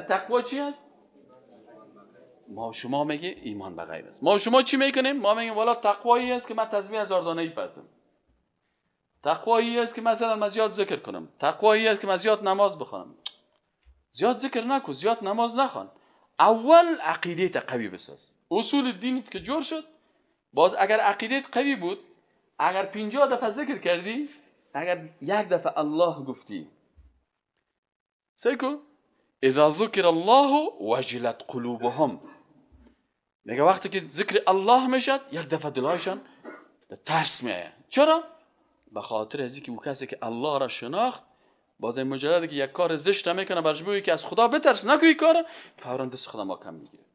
تقوا چی است؟ ما شما میگه ایمان به غیب است. ما شما چی میکنیم؟ ما میگیم والا تقوایی است که من تسبیح 1000 دانه‌ای پرتم. تقوایی است که مثلا من زیاد ذکر کنم. تقوایی است که من زیاد نماز بخونم. زیاد ذکر نکن، زیاد نماز نخوان. اول عقیده قوی بساز. اصول دینت که جور شد، باز اگر عقیدت قوی بود، اگر 50 دفعه ذکر کردی، اگر یک دفعه الله گفتی، سیکو اذا ذکر الله وجلت قلوبهم، میگه وقتی که ذکر الله میشد یک دفعه دلایشان ترس میآید. چرا؟ به خاطر از اینکه او کسی که الله را شناخت، باز این مجرد که یک کار زشت میکنه برش بگویی که از خدا بترس، نگویی کار، فورا دست خدا محکم میگیره.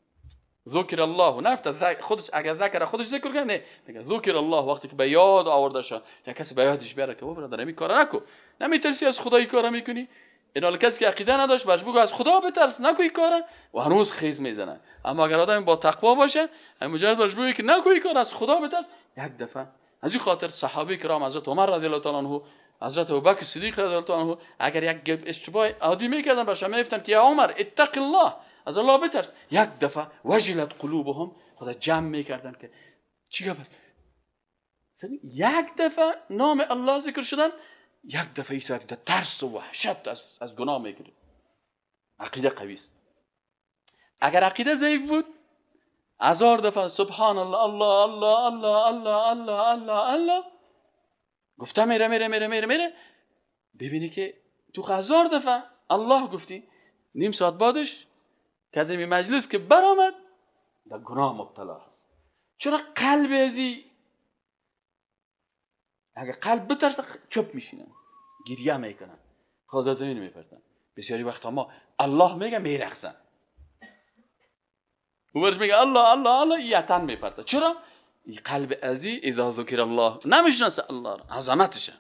ذکر الله نفت خودش اگر ذکر خودش ذکر کنه، نه میگه ذکر الله وقتی که به یاد آورده شد، یک کسی به یادش بیاره که برادر این کارا نکن، نمیترسی از خدا این کارا میکنی. این حال کسی که عقیده نداشت برش بگو از خدا بترس، نکن این کارا، و هنوز خیز میزنه. اما اگر آدم با تقوا باشه، همین مجرد برش بگی که نکن این کار، از خدا بترس، یک دفعه. از این خاطر صحابه کرام حضرت عمر رضی الله تعالی عنه، حضرت ابوبکر صدیق رضی الله تعالی عنه، اگر یک اشتباه عادی میکردن برش میگفتن که یا عمر اتق الله، از الله بترس، یک دفعه وجلت قلوبهم، خدا جمع میکردن که چی گفت؟ یک دفعه نام الله ذکر شدن، یک دفعه ایسا ترس و وحشت از گناه میگیره. عقیده قوی است. اگر عقیده ضعیف بود، 1000 دفعه سبحان الله الله الله الله الله الله الله الله گفته میره، ببینی که تو 1000 دفعه الله گفتی، نیم ساعت بعدش که از این مجلس که برآمد در گناه مبتلا هست. چرا؟ قلب ازی اگر قلب بترسه چپ میشینن، گریه میکنن، خدا زمین میپرتن. بسیاری وقتا ما الله میگه میرقصن، او برش میگه الله الله الله، یتن میپرته. چرا؟ این قلب ازی اذا ذکر الله نمیشناسه الله را، عظمتشه.